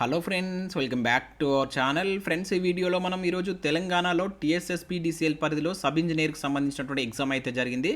Hello friends, welcome back to our channel. Friends, ఈ వీడియోలో మనం ఈరోజు తెలంగాణలో TSSPDCL పరిధిలో సబ్ ఇంజనీర్కి సంబంధించినటువంటి ఎగ్జామ్ అయితే జరిగింది.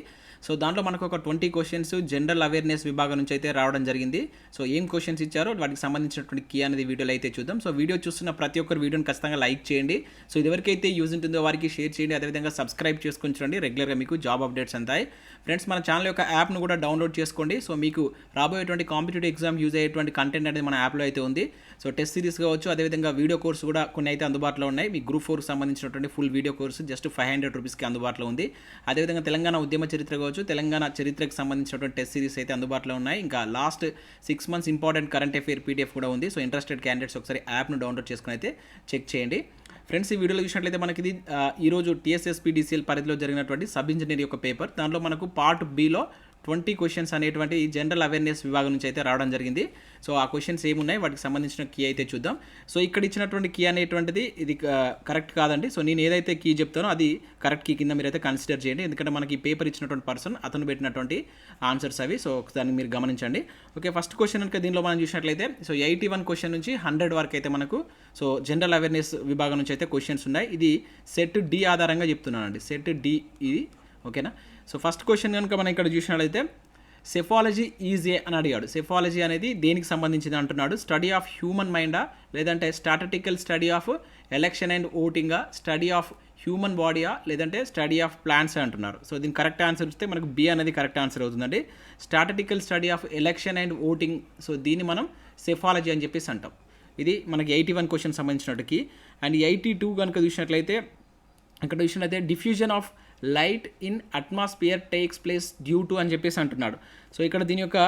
సో దాంట్లో మనకు ఒక 20 క్వశ్చన్స్ జనరల్ అవేర్నెస్ విభాగం నుంచి అయితే రావడం జరిగింది. సో ఏం క్వశ్చన్స్ ఇచ్చారో వాటికి సంబంధించినటువంటి కీ అనేది వీడియోలో అయితే చూద్దాం. సో వీడియో చూస్తున్న ప్రతి ఒక్కరు వీడియోని ఖచ్చితంగా లైక్ చేయండి. సో ఇదివరకైతే యూజ్ ఉంటుందో వారికి షేర్ చేయండి. అదేవిధంగా సబ్స్క్రైబ్ చేసుకొని చూడండి. రెగ్యులర్గా మీకు జాబ్ అప్డేట్స్ అంతాయి. ఫ్రెండ్స్, మన ఛానల్ యొక్క యాప్ను కూడా డౌన్లోడ్ చేసుకోండి. సో మీకు రాబోయేటువంటి కాంపిటేటివ్ ఎగ్జామ్ యూజ్ అయ్యేటువంటి కంటెంట్ అనేది మన యాప్లో అయితే ఉంది. సో టెస్ట్ సిరీస్ కావచ్చు, అదేవిధంగా వీడియో కోర్సు కూడా కొన్ని అయితే అందుబాటులో ఉన్నాయి. మీ గ్రూప్ 4కి సంబంధించినటువంటి ఫుల్ వీడియో కోర్సు జస్ట్ 500 రూపీస్కి అందుబాటులో ఉంది. అదేవిధంగా తెలంగాణ ఉద్యమ చరిత్ర కావచ్చు, తెలంగాణ చరిత్రకి సంబంధించినటువంటి టెస్ట్ సిరీస్ అయితే అందుబాటులో ఉన్నాయి. ఇంకా last 6 months important current affair PDF కూడా ఉంది. సో ఇంట్రెస్టెడ్ క్యాండిడేట్స్ ఒకసారి యాప్ను డౌన్లోడ్ చేసుకుని అయితే చెక్ చేయండి. ఫ్రెండ్స్, ఈ వీడియోలో చూసినట్లయితే మనకి ఇది ఈరోజు TSSPDCL పరిధిలో జరిగినటువంటి సబ్ ఇంజనీర్ యొక్క పేపర్. దాంట్లో మనకు పార్ట్ బిలో 20 క్వశ్చన్స్ అనేటువంటి జనరల్ అవేర్నెస్ విభాగం నుంచి అయితే రావడం జరిగింది. సో ఆ క్వశ్చన్స్ ఏమున్నాయి, వాటికి సంబంధించిన కీ అయితే చూద్దాం. సో ఇక్కడ ఇచ్చినటువంటి కీ అనేటువంటిది ఇది కరెక్ట్ కాదండి. సో నేను ఏదైతే కీ చెప్తానో అది కరెక్ట్ కీ కింద మీరైతే కన్సిడర్ చేయండి. ఎందుకంటే మనకి ఈ పేపర్ ఇచ్చినటువంటి పర్సన్ అతను పెట్టినటువంటి ఆన్సర్స్ అవి. సో దాన్ని మీరు గమనించండి. ఓకే, ఫస్ట్ క్వశ్చన్ కనుక దీనిలో మనం చూసినట్లయితే సో 81 క్వశ్చన్ నుంచి 100 వరకు అయితే మనకు సో జనరల్ అవేర్నెస్ విభాగం నుంచి అయితే క్వశ్చన్స్ ఉన్నాయి. ఇది సెట్ డి ఆధారంగా చెప్తున్నానండి. సెట్ డి ఇది, ఓకేనా. సో ఫస్ట్ క్వశ్చన్ కనుక మనం ఇక్కడ చూసినట్లయితే సెఫాలజీ ఈజ్ ఏ అని అడిగాడు. సెఫాలజీ అనేది దేనికి సంబంధించింది అంటున్నాడు. స్టడీ ఆఫ్ హ్యూమన్ మైండా, లేదంటే statistical study of election and ఓటింగా, స్టడీ ఆఫ్ హ్యూమన్ బాడీయా, లేదంటే స్టడీ ఆఫ్ ప్లాంట్స్ అంటున్నారు. సో దీనికి కరెక్ట్ ఆన్సర్ ఇస్తే మనకు బి అనేది కరెక్ట్ ఆన్సర్ అవుతుందండి. Statistical study of election and voting, so దీన్ని మనం సెఫాలజీ అని చెప్పేసి అంటాం. ఇది మనకి 81 క్వశ్చన్ సంబంధించినట్టుకి. అండ్ 82 కనుక చూసినట్లయితే ఇక్కడ చూసినట్లయితే diffusion of light in atmosphere takes place due to అని చెప్పేసి అంటున్నాడు. సో ఇక్కడ దీని యొక్క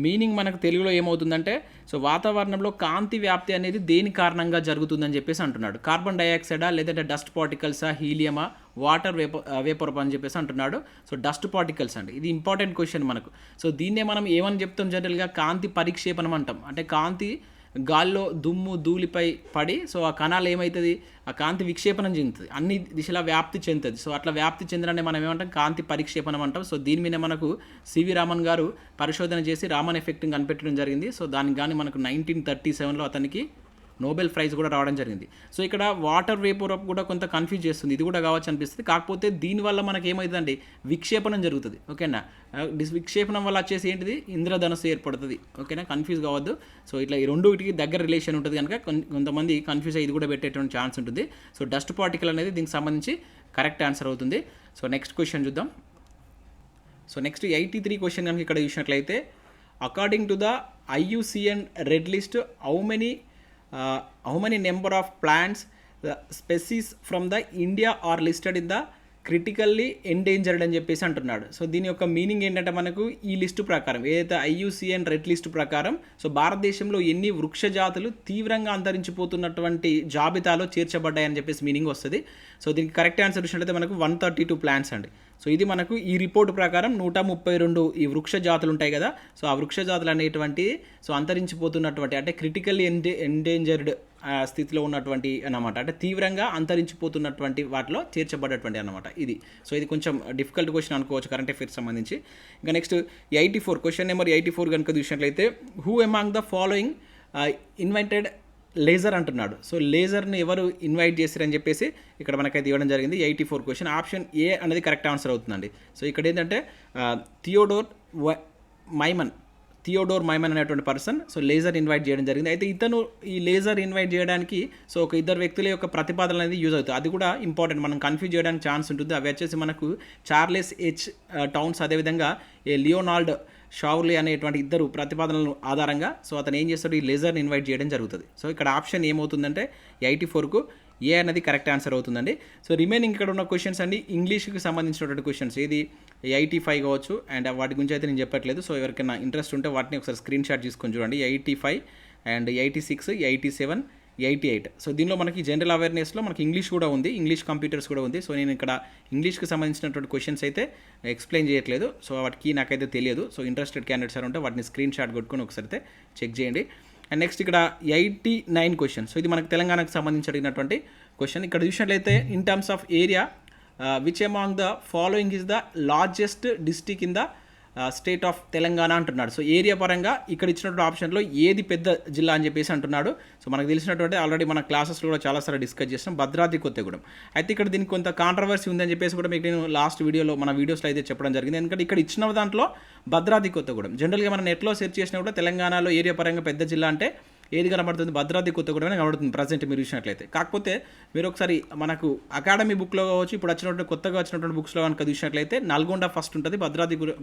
మీనింగ్ మనకు తెలుగులో ఏమవుతుందంటే సో వాతావరణంలో కాంతి వ్యాప్తి అనేది దేని కారణంగా జరుగుతుందని చెప్పేసి అంటున్నాడు. కార్బన్ డైఆక్సైడా, లేదంటే డస్ట్ పార్టికల్సా, హీలియమా, వాటర్ వేపర్ అని చెప్పేసి అంటున్నాడు. సో డస్ట్ పార్టికల్స్ అండి, ఇది ఇంపార్టెంట్ క్వశ్చన్ మనకు. సో దీన్నే మనం ఏమని చెప్తాం, జనరల్గా కాంతి పరిక్షేపణం అంటాం. అంటే కాంతి గాల్లో దుమ్ము ధూళిపై పడి సో ఆ కణాలు ఏమవుతుంది, ఆ కాంతి విక్షేపణం చెందుతుంది, అన్ని దిశలా వ్యాప్తి చెందుతుంది. సో అట్లా వ్యాప్తి చెందడాన్ని మనం ఏమంటాం, కాంతి పరిక్షేపణం అంటాం. సో దీని మీద మనకు సివి రామన్ గారు పరిశోధన చేసి రామన్ ఎఫెక్ట్ని కనిపెట్టడం జరిగింది. సో దానికి కానీ మనకు 1937లో అతనికి నోబెల్ ప్రైజ్ కూడా రావడం జరిగింది. సో ఇక్కడ వాటర్ వేపర్ కూడా కొంత కన్ఫ్యూజ్ చేస్తుంది. ఇది కూడా కావచ్చు అనిపిస్తుంది. కాకపోతే దీనివల్ల మనకి ఏమవుతుందండి, విక్షేపణం జరుగుతుంది. ఓకేనా, విక్షేపణం వల్ల వచ్చేసి ఏంటిది, ఇంద్రధనుస్సు ఏర్పడుతుంది. ఓకేనా, కన్ఫ్యూజ్ కావద్దు. సో ఇట్లా ఈ రెండుకి దగ్గర రిలేషన్ ఉంటుంది కనుక కొంతమంది కన్ఫ్యూజ్ అయ్యి ఇది కూడా పెట్టేటువంటి ఛాన్స్ ఉంటుంది. సో డస్ట్ పార్టికల్ అనేది దీనికి సంబంధించి కరెక్ట్ ఆన్సర్ అవుతుంది. సో నెక్స్ట్ క్వశ్చన్ చూద్దాం. సో నెక్స్ట్ 83 క్వశ్చన్ కనుక ఇక్కడ చూసినట్లయితే according to the IUCN red list how many number of plants species from the India are listed in the critically endangered అని చెప్పేసి అంటున్నాడు. సో దీని యొక్క మీనింగ్ ఏంటంటే మనకు ఈ లిస్టు ప్రకారం ఏదైతే IUCN రెడ్ లిస్టు ప్రకారం సో భారతదేశంలో ఎన్ని వృక్ష జాతులు తీవ్రంగా అంతరించిపోతున్నటువంటి జాబితాలో చేర్చబడ్డాయని చెప్పేసి మీనింగ్ వస్తుంది. సో దీనికి కరెక్ట్ ఆన్సర్ చూసినట్లయితే మనకు 132 ప్లాంట్స్ అండి. సో ఇది మనకు ఈ రిపోర్ట్ ప్రకారం 132 ఈ వృక్ష జాతులు ఉంటాయి కదా. సో ఆ వృక్ష జాతులు అనేటువంటి సో అంతరించిపోతున్నటువంటి అంటే క్రిటికల్లీ ఎండేంజర్డ్ స్థితిలో ఉన్నటువంటి అన్నమాట, అంటే తీవ్రంగా అంతరించిపోతున్నటువంటి వాటిలో చేర్చబడేటువంటి అన్నమాట ఇది. సో ఇది కొంచెం డిఫికల్ట్ క్వశ్చన్ అనుకోవచ్చు కరెంట్ అఫేర్స్ సంబంధించి. ఇంకా నెక్స్ట్ 84 క్వశ్చన్ నెంబర్ 84 కనుక చూసినట్లయితే who among the following invited laser అంటున్నాడు. సో లేజర్ని ఎవరు ఇన్వైట్ చేశారని చెప్పేసి ఇక్కడ మనకైతే ఇవ్వడం జరిగింది. 84 క్వశ్చన్ ఆప్షన్ ఏ అనేది కరెక్ట్ ఆన్సర్ అవుతుందండి. సో ఇక్కడ ఏంటంటే థియోడోర్ మైమన్ అనేటువంటి పర్సన్ సో లేజర్ ఇన్వైట్ చేయడం జరిగింది. అయితే ఇతను ఈ లేజర్ ఇన్వైట్ చేయడానికి సో ఒక ఇద్దరు వ్యక్తుల యొక్క ప్రతిపాదన అనేది యూజ్ అవుతుంది. అది కూడా ఇంపార్టెంట్, మనం కన్ఫ్యూజ్ చేయడానికి ఛాన్స్ ఉంటుంది. అవి వచ్చేసి మనకు చార్లెస్ హెచ్ టౌన్స్, అదేవిధంగా లియోనాల్డ్ షావ్లీ అనేటువంటి ఇద్దరు ప్రతిపాదనల ఆధారంగా సో అతను ఏం చేస్తాడు, ఈ లేజర్ని ఇన్వైట్ చేయడం జరుగుతుంది. సో ఇక్కడ ఆప్షన్ ఏమవుతుందంటే 84కు ఏ అనేది కరెక్ట్ ఆన్సర్ అవుతుందండి. సో రిమైనింగ్ ఇక్కడ ఉన్న క్వశ్చన్స్ అండి ఇంగ్లీష్కి సంబంధించినటువంటి క్వశ్చన్స్. ఇది 85 కావచ్చు అండ్ వాటి గురించి అయితే నేను చెప్పట్లేదు. సో ఎవరికైనా ఇంట్రెస్ట్ ఉంటే వాటిని ఒకసారి స్క్రీన్ షాట్ తీసుకొని చూడండి. 85 అండ్ 86, 87, 88. సో దీనిలో మనకి జనరల్ అవేర్నెస్లో మనకి ఇంగ్లీష్ కూడా ఉంది, ఇంగ్లీష్ కంప్యూటర్స్ కూడా ఉంది. సో నేను ఇక్కడ ఇంగ్లీష్కి సంబంధించినటువంటి క్వశ్చన్స్ అయితే ఎక్స్ప్లెయిన్ చేయట్లేదు. సో వాటికి నాకైతే తెలియదు. సో ఇంట్రెస్టెడ్ క్యాండిడేట్స్ ఉంటే వాటిని స్క్రీన్ షాట్ కొట్టుకొని ఒకసారి అయితే చెక్ చేయండి. అండ్ నెక్స్ట్ ఇక్కడ 89 క్వశ్చన్. సో ఇది మనకు తెలంగాణకు సంబంధించి అడిగినటువంటి క్వశ్చన్. ఇక్కడ చూసినట్లయితే in terms of area which among the following is the largest district in the state of Telangana అంటున్నాడు. సో ఏరియా పరంగా ఇక్కడ ఇచ్చినటువంటి ఆప్షన్లో ఏది పెద్ద జిల్లా అని చెప్పేసి అంటున్నాడు. సో మనకు తెలిసినటువంటి ఆల్రెడీ మన క్లాసెస్లో కూడా చాలాసార్లు డిస్కస్ చేస్తాం, భద్రాద్రి కొత్తగూడెం. అయితే ఇక్కడ దీనికి కొంత కాంట్రవర్సీ ఉందని చెప్పేసి కూడా మీకు నేను లాస్ట్ వీడియోలో మన వీడియోస్లో అయితే చెప్పడం జరిగింది. ఎందుకంటే ఇక్కడ ఇచ్చిన దాంట్లో భద్రాద్రి కొత్తగూడెం, జనరల్గా మనం నెట్లో సెర్చ్ చేసినా కూడా తెలంగాణలో ఏరియా పరంగా పెద్ద జిల్లా అంటే ఏది కనబడుతుంది, భద్రాద్రి కొత్తగూడెం అని కనబడుతుంది ప్రజెంట్ మీరు చూసినట్లయితే. కాకపోతే మీరు ఒకసారి మనకు అకాడమీ బుక్లో కావచ్చు, ఇప్పుడు వచ్చినటువంటి కొత్తగా వచ్చినటువంటి బుక్స్లో కనుక చూసినట్లయితే నల్గొండ ఫస్ట్ ఉంటుంది,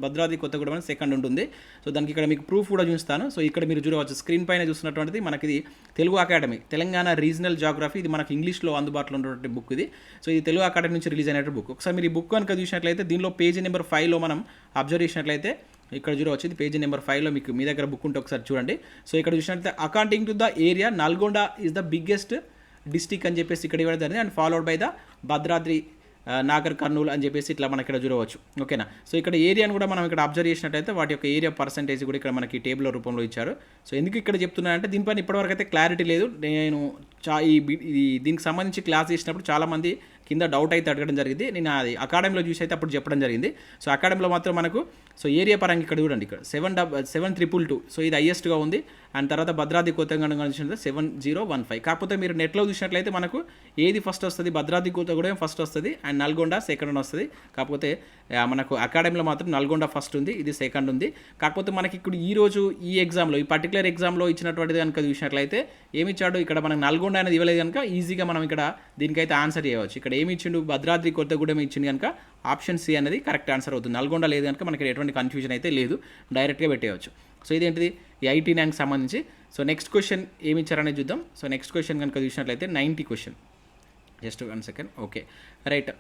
భద్రాద్రి కొత్తగూడెం అని సెకండ్ ఉంటుంది. సో దానికి ఇక్కడ మీకు ప్రూఫ్ కూడా చూస్తాను. సో ఇక్కడ మీరు చూడవచ్చు స్క్రీన్ పైన చూస్తున్నటువంటిది మనకి ఇది Telugu academy Telangana regional geography. ఇది మనకి ఇంగ్లీష్లో అందుబాటులో ఉన్నటువంటి బుక్ ఇది. సో ఇది తెలుగు అకాడమీ నుంచి రిలీజ్ అయినటువంటి బుక్. ఒకసారి మీరు ఈ బుక్ కనుక చూసినట్లయితే దీనిలో పేజీ నెంబర్ 5లో మనం అబ్జర్వ్ చేసినట్లయితే ఇక్కడ చూడవచ్చు, ఇది పేజీ నెంబర్ 5లో మీకు మీ దగ్గర బుక్ ఉంటే ఒకసారి చూడండి. సో ఇక్కడ చూసినట్లయితే according to the area Nalgonda is the biggest district అని చెప్పేసి ఇక్కడ ఇవ్వడం జరిగింది. And followed by the Bhadradri, Nagar Kurnool అని చెప్పేసి ఇట్లా మనకి ఇక్కడ చూడవచ్చు. ఓకేనా. సో ఇక్కడ ఏరియాను కూడా మనం ఇక్కడ అబ్జర్వ్ చేసినట్టయితే వాటి యొక్క ఏరియా పర్సెంటేజ్ కూడా ఇక్కడ మనకి టేబుల్ రూపంలో ఇచ్చారు. సో ఎందుకు ఇక్కడ చెప్తున్నానంటే దీనిపైన ఇప్పటివరకు అయితే క్లారిటీ లేదు. నేను దీనికి సంబంధించి క్లాస్ చేసినప్పుడు చాలామంది కింద డౌట్ అయితే అడగడం జరిగింది. నేను అది అకాడమీలో చూసి అయితే అప్పుడు చెప్పడం జరిగింది. సో అకాడమీలో మాత్రం మనకు సో ఏరియా పరంగా ఇక్కడ చూడండి, ఇక్కడ 7,222. సో ఇది హైయెస్ట్గా ఉంది. అండ్ తర్వాత భద్రాద్రి కొత్తగూడెం చూసినట్లయితే 7,015. కాకపోతే మీరు నెట్లో చూసినట్లయితే మనకు ఏది ఫస్ట్ వస్తుంది, భద్రాద్రి కొత్తగూడెం ఫస్ట్ వస్తుంది అండ్ నల్గొండ సెకండ్ వస్తుంది. కాకపోతే మనకు అకాడమీలో మాత్రం నల్గొండ ఫస్ట్ ఉంది, ఇది సెకండ్ ఉంది. కాకపోతే మనకి ఇప్పుడు ఈరోజు ఈ ఎగ్జామ్లో, ఈ పర్టికులర్ ఎగ్జామ్లో ఇచ్చినటువంటిది కనుక చూసినట్లయితే ఏమి ఇచ్చాడు, ఇక్కడ మనకు నల్గొండ అనేది ఇవ్వలేదు కనుక ఈజీగా మనం ఇక్కడ దీనికైతే ఆన్సర్ చేయవచ్చు. ఇక్కడ ఏమి ఇచ్చిండు, భద్రాద్రి కొత్తగూడెం ఇచ్చింది కనుక ఆప్షన్ సి అనేది కరెక్ట్ ఆన్సర్ అవుతుంది. నల్గొండ లేదు కనుక మనకి ఎటువంటి కన్ఫ్యూజన్ అయితే లేదు, డైరెక్ట్గా పెట్టేయచ్చు. సో ఇదేంటిది ఈ ఐటీ ర్యాంక్ సంబంధించి. సో నెక్స్ట్ క్వశ్చన్ ఏమి ఇచ్చారనేది చూద్దాం. సో నెక్స్ట్ క్వశ్చన్ కనుక చూసినట్లయితే 90 question. Just 1 second. Okay right.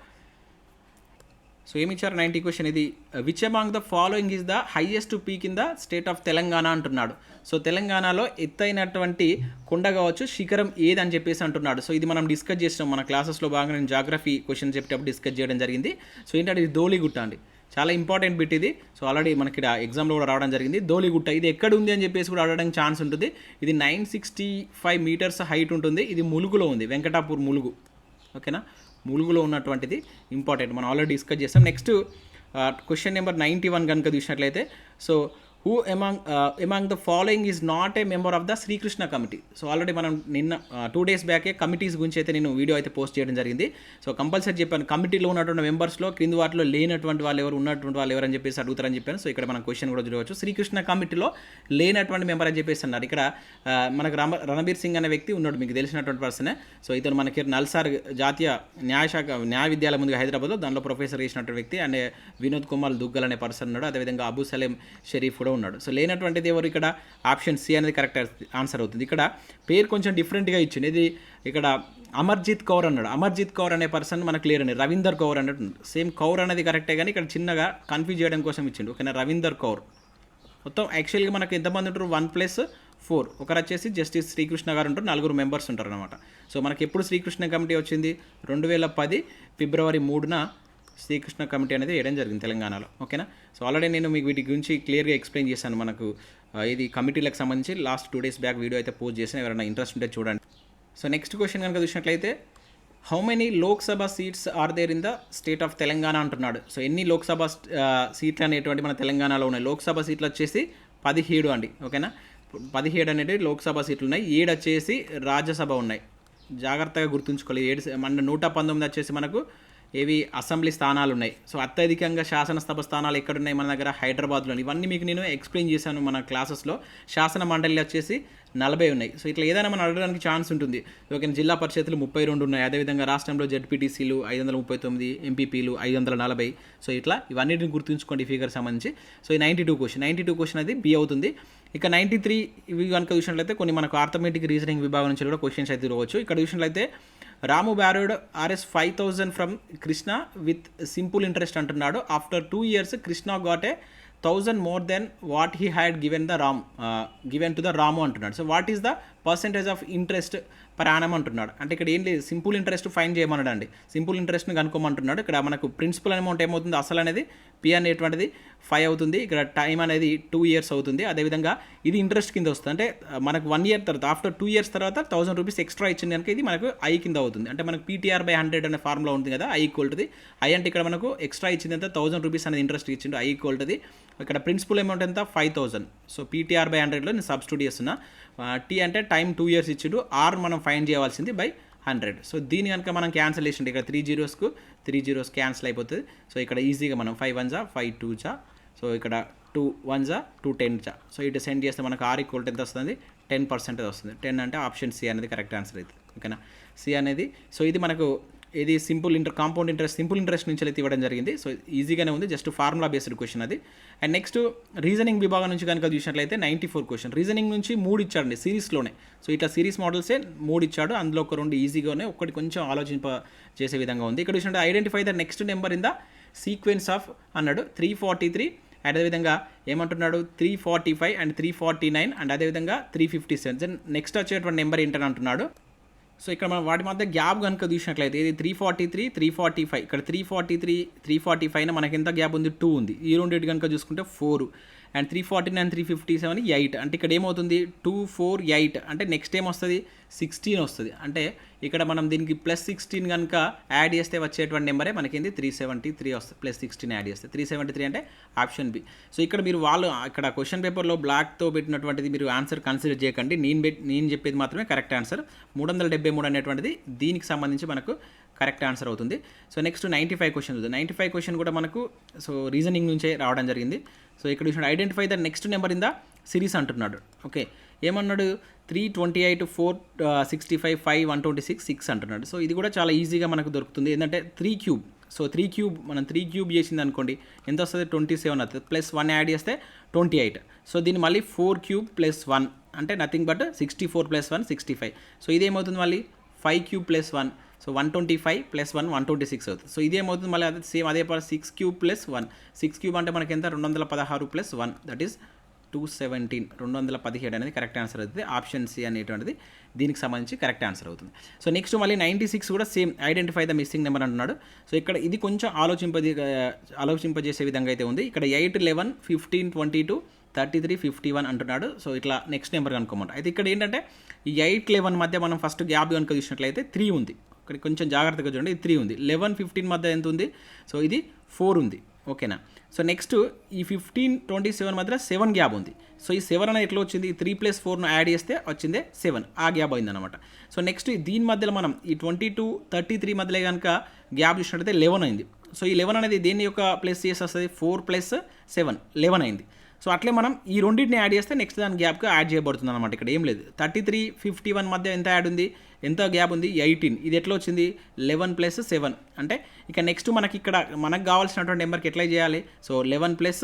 So ఏమి ఇచ్చారు 90 క్వశ్చన్ ఇది, which among the following is the highest peak in the state of Telangana అంటున్నాడు. సో తెలంగాణలో ఎత్తైనటువంటి కొండ కావచ్చు, శిఖరం ఏదని చెప్పేసి అంటున్నాడు. సో ఇది మనం డిస్కస్ చేసినాం మన క్లాసెస్లో భాగంగా, నేను జాగ్రఫీ క్వశ్చన్ చెప్పేటప్పుడు డిస్కస్ చేయడం జరిగింది. సో ఏంటంటే ఇది ధోలిగుట్ట అండి, చాలా ఇంపార్టెంట్ బిట్ ఇది. సో ఆల్రెడీ మనకి ఇక్కడ ఎగ్జామ్లో కూడా రావడం జరిగింది. ధోలిగుట్ట ఇది ఎక్కడ ఉంది అని చెప్పేసి కూడా అడగడానికి ఛాన్స్ ఉంటుంది. ఇది 965 మీటర్స్ హైట్ ఉంటుంది. ఇది ములుగులో ఉంది, వెంకటాపూర్ ములుగు. ఓకేనా, ములుగులో ఉన్నటువంటిది ఇంపార్టెంట్, మనం ఆల్రెడీ డిస్కస్ చేస్తాం. నెక్స్ట్ క్వశ్చన్ నెంబర్ 91 కనుక చూసినట్లయితే, so who among the following is not a member of the Srikrishna committee. So already మనం నిన్న 2 days బ్యాకే కమిటీస్ గురించి అయితే నేను వీడియో అయితే పోస్ట్ చేయడం జరిగింది. సో కంపల్సరీ చెప్పాను, కమిటీలో ఉన్నటువంటి మెంబర్స్లో క్రింది వాటిలో లేనటువంటి వాళ్ళు ఎవరు, ఉన్నటువంటి వాళ్ళు ఎవరు అని చెప్పేసి అడుగుతారని చెప్పాను. సో ఇక్కడ మనం క్వశ్చన్ కూడా చూడవచ్చు, శ్రీకృష్ణ కమిటీలో లేనటువంటి మెంబర్ అని చెప్పేసి అన్నారు. ఇక్కడ మనకు రణబీర్ సింగ్ అనే వ్యక్తి ఉన్నాడు, మీకు తెలిసినటువంటి పర్సనే. సో ఇతను మనకి నల్సార్ జాతీయ న్యాయ విద్యాలయం ముందుగా హైదరాబాద్లో, దానిలో ప్రొఫెసర్ చేసినటువంటి వ్యక్తి. అండ్ వినోద్ కుమార్ దుగ్గల్ అనే పర్సన్ ఉన్నాడు, అదేవిధంగా అబూ సలీం షరీఫ్ కూడా ఉన్నాడు. సో లేనటువంటిది ఎవరు, ఇక్కడ ఆప్షన్ సి అనేది కరెక్ట్ ఆన్సర్ అవుతుంది. ఇక్కడ పేరు కొంచెం డిఫరెంట్గా ఇచ్చింది, ఇది ఇక్కడ అమర్జిత్ కౌర్ అన్నాడు. అమర్జిత్ కౌర్ అనే పర్సన్ మనకు క్లియర్ అండి, రవీందర్ కౌర్ అన్నట్టు. సేమ్ కౌర్ అనేది కరెక్టే కానీ ఇక్కడ చిన్నగా కన్ఫ్యూజ్ చేయడం కోసం ఇచ్చిండు. ఓకేనా, రవీందర్ కౌర్. మొత్తం యాక్చువల్గా మనకు ఎంతమంది ఉంటారు, 1+4. ఒకరు వచ్చేసి జస్టిస్ శ్రీకృష్ణ గారు ఉంటారు, 4 మెంబర్స్ ఉంటారు అనమాట. సో మనకి ఎప్పుడు శ్రీకృష్ణ కమిటీ వచ్చింది, 2010 ఫిబ్రవరి 3న శ్రీకృష్ణ కమిటీ అనేది వేయడం జరిగింది తెలంగాణలో. ఓకేనా. సో ఆల్రెడీ నేను మీకు వీటి గురించి క్లియర్గా ఎక్స్ప్లెయిన్ చేశాను. మనకు ఇది కమిటీలకు సంబంధించి లాస్ట్ 2 days బ్యాక్ వీడియో అయితే పోస్ట్ చేసాను, ఎవరైనా ఇంట్రెస్ట్ ఉంటే చూడండి. సో నెక్స్ట్ క్వశ్చన్ కనుక చూసినట్లయితే, how many Lok Sabha seats are there in the state of Telangana అంటున్నాడు. సో ఎన్ని లోక్సభ సీట్లు అనేటువంటి మన తెలంగాణలో ఉన్నాయి. లోక్సభ సీట్లు వచ్చేసి 17 అండి. ఓకేనా, 17 అనేవి లోక్సభ సీట్లు ఉన్నాయి, 7 వచ్చేసి రాజ్యసభ ఉన్నాయి. జాగ్రత్తగా గుర్తుంచుకోవాలి. 7 మన 119 వచ్చేసి మనకు ఏవి అసెంబ్లీ స్థానాలు ఉన్నాయి. సో అత్యధికంగా శాసనసభ స్థానాలు ఎక్కడున్నాయి మన దగ్గర, హైదరాబాద్లో. ఇవన్నీ మీకు నేను ఎక్స్ప్లెయిన్ చేశాను మన క్లాసెస్లో. శాసన మండలి వచ్చేసి 40 ఉన్నాయి. సో ఇట్లా ఏదైనా మనం అడగడానికి ఛాన్స్ ఉంటుంది. ఓకే, జిల్లా పరిషత్తులు 32 ఉన్నాయి. అదేవిధంగా రాష్ట్రంలో జెడ్పీటీసీలు 539, ఎంపీపీలు 540. సో ఇట్లా ఇవన్నిటిని గుర్తుంచుకోండి ఫిగర్ సంబంధించి. సో ఈ 92 క్వశ్చన్ అది బి అవుతుంది. ఇక 93 ఇవి కనుక చూసినట్లయితే కొన్ని మనకు ఆర్థమెటిక్ రీజనింగ్ విభాగం నుంచి కూడా క్వశ్చన్స్ అయితే ఇవ్వచ్చు. ఇక్కడ చూసినట్లయితే Ramu borrowed RS 5,000 from Krishna with simple interest అంటున్నాడు. After 2 years Krishna got a 1,000 more than what he had given to the Ramu అంటున్నాడు. So what is the percentage of interest per annum అంటున్నాడు. అంటే ఇక్కడ ఏం లేదు, సింపుల్ ఇంట్రెస్ట్ ఫైన్ చేయమన్నాడు అండి. సింపుల్ ఇంట్రెస్ట్ని కనుక్కోమంటున్నాడు. ఇక్కడ మనకు ప్రిన్సిపల్ అమౌంట్ ఏమవుతుంది, అసలు అనేది పి అనేటువంటిది 5 అవుతుంది. ఇక్కడ టైం అనేది 2 years అవుతుంది. అదేవిధంగా ఇది ఇంట్రెస్ట్ కింద వస్తుంది. అంటే మనకు 1 year తర్వాత ఆఫ్టర్ 2 years తర్వాత 1000 రూపీస్ ఎక్స్ట్రా ఇచ్చింది కనుక ఇది మనకు ఐ కింద అవుతుంది. అంటే మనకు PTR/100 అనే ఫార్ములా ఉంటుంది కదా, ఐ ఈక్వల్ ఐ అంటే ఇక్కడ మనకు ఎక్స్ట్రా ఇచ్చింది ఎంత 1000 రూపీస్ అనేది ఇంట్రెస్ట్ ఇచ్చిండు, ఐ ఈక్వల్ ఇక్కడ ప్రిన్సిపల్ అమౌంట్ ఎంత 5000. సో PTR/100లో నేను సబ్స్టిట్యూట్ చేస్తున్నా. టీ అంటే టైం 2 years ఇచ్చిండు, ఆర్ మనం ఫైన్ చేయవలసింది బై 100. సో దీని కనుక మనం క్యాన్సిల్ చేసిండు, ఇక్కడ 3 zeros క్యాన్సిల్ అయిపోతుంది. సో ఇక్కడ ఈజీగా మనం 5 1 5 2 సో ఇక్కడ 2 1 2 10 సో ఇటు సెండ్ చేస్తే మనకు ఆర్ ఈక్వల్ ఎంత వస్తుంది, 10% వస్తుంది. 10 అంటే ఆప్షన్ సి అనేది కరెక్ట్ ఆన్సర్ అవుతుంది. ఓకేనా, సి అనేది. సో ఇది మనకు ఇది కాంపౌండ్ ఇంట్రెస్ట్ సింపుల్ ఇంట్రెస్ట్ నుంచి అయితే ఇవ్వడం జరిగింది. సో ఈజీగానే ఉంది, జస్ట్ ఫార్ములా బేస్డ్ క్వశ్చన్ అది. అండ్ నెక్స్ట్ రీజనింగ్ విభాగం నుంచి కనుక చూసినట్లయితే 94 క్వశ్చన్. రీజనింగ్ నుంచి 3 ఇచ్చాడండి సిరీస్లోనే. సో ఇట్లా సిరీస్ మోడల్సే 3 ఇచ్చాడు, అందులో ఒక 2 ఈజీగానే, ఒకటి కొంచెం ఆలోచింప చేసే విధంగా ఉంది. ఇక్కడ చూసినట్టు identify the next number in the sequence of అన్నాడు 343. అదేవిధంగా ఏమంటున్నాడు 345 అండ్ 349 అండ్ అదేవిధంగా 357. దెన్ నెక్స్ట్ వచ్చేటువంటి నెంబర్ ఏంటని అంటున్నాడు. సో ఇక్కడ మనం వాటి మధ్య గ్యాప్ కనుక చూసినట్లయితే ఇది 343 345, ఇక్కడ 343 345 మనకి ఎంత గ్యాప్ ఉంది, 2 ఉంది. ఈ రెండింటి కనుక చూసుకుంటే 4 అండ్ 349 357 8. అంటే ఇక్కడ ఏమవుతుంది 2 4 8 అంటే నెక్స్ట్ ఏం వస్తుంది 16 వస్తుంది. అంటే ఇక్కడ మనం దీనికి +16 కనుక యాడ్ చేస్తే వచ్చేటువంటి నెంబరే మనకేంది 373 వస్తుంది. +16 యాడ్ చేస్తే 373 అంటే ఆప్షన్ బి. సో ఇక్కడ మీరు ఇక్కడ క్వశ్చన్ పేపర్లో బ్లాక్తో పెట్టినటువంటిది మీరు ఆన్సర్ కన్సిడర్ చేయకండి. నేను చెప్పేది మాత్రమే కరెక్ట్ ఆన్సర్. 373 అనేటువంటిది దీనికి సంబంధించి మనకు కరెక్ట్ ఆన్సర్ అవుతుంది. సో నెక్స్ట్ 95 క్వశ్చన్ ఉంది. 95 క్వశ్చన్ కూడా మనకు సో రీజనింగ్ నుంచే రావడం జరిగింది. సో ఇక్కడ చూసిన identify the next number in the series అంటున్నాడు. ఓకే, ఏమన్నాడు 328 465 5 126 6 అంటున్నాడు. సో ఇది కూడా చాలా ఈజీగా మనకు దొరుకుతుంది. ఏంటంటే 3 క్యూబ్. సో 3 క్యూబ్ మనం 3 క్యూబ్ చేసింది అనుకోండి ఎంత వస్తుంది 27 వస్తుంది. +1 యాడ్ చేస్తే 28. సో దీన్ని మళ్ళీ 4 క్యూబ్ +1 అంటే నథింగ్ బట్ 64 +1 65. సో ఇదేమవుతుంది మళ్ళీ 5 క్యూబ్ +1 సో 125 +1 126 అవుతుంది. సో ఇదేమవుతుంది మళ్ళీ అదే సేమ్ అదే 6 క్యూబ్ +1 6 క్యూబ్ అంటే మనకి ఎంత 216 +1 దట్ ఈస్ 217 217 అనేది కరెక్ట్ ఆన్సర్ అవుతుంది. ఆప్షన్ సి అనేటువంటిది దీనికి సంబంధించి కరెక్ట్ ఆన్సర్ అవుతుంది. సో నెక్స్ట్ మళ్ళీ 96 కూడా same identify the missing number అంటున్నాడు. సో ఇక్కడ ఇది కొంచెం ఆలోచింపజేసే విధంగా అయితే ఉంది. ఇక్కడ 8 11 15 22 33 51 అంటున్నాడు. సో ఇట్లా నెక్స్ట్ నెంబర్ కనుక్కోమంటారు. అయితే ఇక్కడ ఏంటంటే ఈ 8 11 మధ్య మనం ఫస్ట్ గ్యాప్ కనుక చూసినట్లయితే 3 ఉంది. ఇక్కడ కొంచెం జాగ్రత్తగా చూడండి, ఇది 3 ఉంది. 11 15 మధ్య ఎంత ఉంది, సో ఇది 4 ఉంది. ఓకేనా, సో నెక్స్ట్ ఈ 15 27 మధ్యలో 7 గ్యాప్ ఉంది. సో ఈ 7 అనేది ఎట్లా వచ్చింది, 3 + 4ను యాడ్ చేస్తే వచ్చిందే 7, ఆ గ్యాప్ అయిందనమాట. సో నెక్స్ట్ దీని మధ్యలో మనం ఈ 22 33 మధ్యలో కనుక గ్యాప్ చూసినట్లయితే 11 అయింది. సో ఈ 11 అనేది దేని యొక్క ప్లస్ చేసి వస్తుంది 4 + 7 11 అయింది. సో అట్లే మనం ఈ రెండింటిని యాడ్ చేస్తే నెక్స్ట్ దాని గ్యాప్గా యాడ్ చేయబడుతుంది అనమాట. ఇక్కడ ఏం లేదు, 33 51 మధ్య ఎంత యాడ్ ఉంది, ఎంత గ్యాప్ ఉంది 18. ఇది ఎట్లా వచ్చింది 11 + 7 అంటే ఇక నెక్స్ట్ మనకి ఇక్కడ మనకు కావాల్సినటువంటి నెంబర్కి ఎట్లా చేయాలి, సో 11 ప్లస్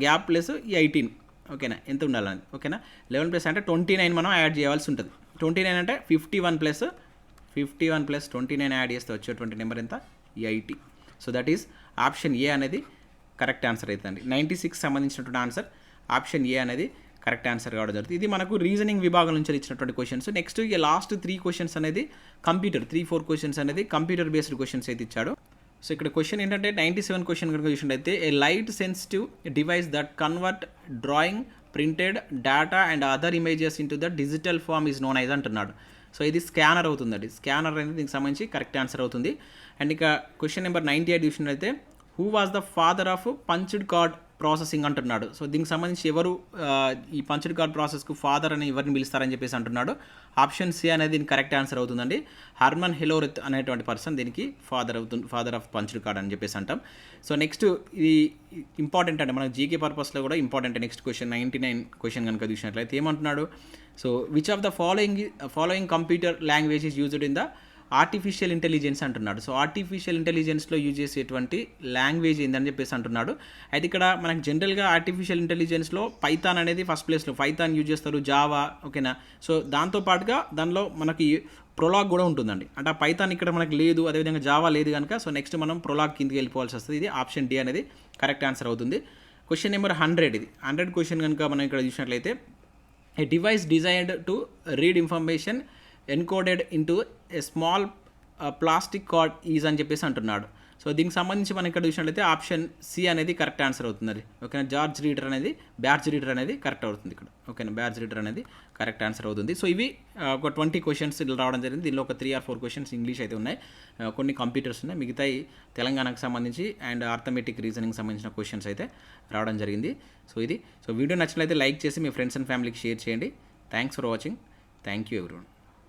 గ్యాప్ ప్లస్ 18. ఓకేనా, ఎంత ఉండాలని. ఓకేనా, 11 అంటే 29 మనం యాడ్ చేయాల్సి ఉంటుంది. 29 అంటే 51 + 29 యాడ్ చేస్తే వచ్చేటువంటి నెంబర్ ఎంత 80. So that is option A అనేది కరెక్ట్ ఆన్సర్ అవుతుంది. 96 సంబంధించినటువంటి ఆన్సర్ ఆప్షన్ ఏ అనేది కరెక్ట్ ఆన్సర్ కావడం జరుగుతుంది. ఇది మనకు రీజనింగ్ విభాగం నుంచి ఇచ్చినటువంటి క్వశ్చన్స్. నెక్స్ట్ ఇక లాస్ట్ 3 క్వశ్చన్స్ అనేది కంప్యూటర్ 3-4 క్వశ్చన్స్ అనేది కంప్యూటర్ బేస్డ్ క్వశ్చన్స్ అయితే ఇచ్చాడు. సో ఇక్కడ క్వశ్చన్ ఏంటంటే 97 క్వశ్చన్ కనుక చూసినట్టయితే a light sensitive device that convert drawing printed data and other images into the digital form is known as అంటున్నాడు. సో ఇది స్కానర్ అవుతుందండి. స్కానర్ అనేది దీనికి సంబంధించి కరెక్ట్ ఆన్సర్ అవుతుంది. అండ్ ఇక క్వశ్చన్ నెంబర్ 98 చూసినట్లయితే who was the father of punched card processing అంటున్నాడు. సో దీనికి సంబంధించి ఎవరు ఈ పంచ్డ్ కార్డ్ ప్రాసెస్కు ఫాదర్ అని ఎవరిని పిలుస్తారని చెప్పేసి అంటున్నాడు. ఆప్షన్ సి అనేది దీనికి కరెక్ట్ ఆన్సర్ అవుతుందండి. హర్మన్ హెలోరెత్ అనేటువంటి పర్సన్ దీనికి ఫాదర్ ఆఫ్ పంచ్డ్ కార్డ్ అని చెప్పేసి అంటాం. సో నెక్స్ట్ ఇది ఇంపార్టెంట్ అంటే మనకు జీకే పర్పస్లో కూడా ఇంపార్టెంట్. నెక్స్ట్ క్వశ్చన్ 99 క్వశ్చన్ కనుక చూసినట్లయితే ఏమంటున్నాడు, so which of the following computer language is used in the artificial intelligence అంటున్నాడు. సో ఆర్టిఫిషియల్ ఇంటెలిజెన్స్లో యూజ్ చేసేటువంటి లాంగ్వేజ్ ఏందని చెప్పేసి అంటున్నాడు. అయితే ఇక్కడ మనకు జనరల్గా ఆర్టిఫిషియల్ ఇంటెలిజెన్స్లో పైథాన్ అనేది ఫస్ట్ ప్లేస్లో పైథాన్ యూజ్ చేస్తారు, జావా. ఓకేనా, సో దాంతోపాటుగా దానిలో మనకి ప్రొలాగ్ కూడా ఉంటుందండి. అంటే ఆ పైథాన్ ఇక్కడ మనకు లేదు, అదేవిధంగా జావా లేదు కనుక సో నెక్స్ట్ మనం ప్రొలాగ్ కిందకి వెళ్ళిపోవాల్సి వస్తుంది. ఇది ఆప్షన్ డి అనేది కరెక్ట్ ఆన్సర్ అవుతుంది. క్వశ్చన్ నెంబర్ 100 ఇది 100 క్వశ్చన్ కనుక మనం ఇక్కడ చూసినట్లయితే a device designed to read information encoded into a small plastic card is అని చెప్పేసి అంటున్నాడు. సో దీనికి సంబంధించి మనం ఇక్కడ చూసినట్లయితే ఆప్షన్ సి అనేది కరెక్ట్ ఆన్సర్ అవుతుంది. ఓకేనా, బ్యాడ్జ్ రీడర్ అనేది కరెక్ట్ అవుతుంది ఇక్కడ. ఓకేనా, బ్యాడ్జ్ రీడర్ అనేది కరెక్ట్ ఆన్సర్ అవుతుంది. సో ఇవి ఒక 20 క్వశ్చన్స్ రావడం జరిగింది. దీనిలో ఒక 3 or 4 క్వశ్చన్స్ ఇంగ్లీష్ అయితే ఉన్నాయి, కొన్ని కంప్యూటర్స్ ఉన్నాయి, మిగతాయి తెలంగాణకు సంబంధించి అండ్ ఆర్థమెటిక్ రీజనింగ్ సంబంధించిన క్వశ్చన్స్ అయితే రావడం జరిగింది. సో వీడియో నచ్చినట్లయితే లైక్ చేసి మీ ఫ్రెండ్స్ అండ్ ఫ్యామిలీకి షేర్ చేయండి. Thanks for watching. Thank you everyone.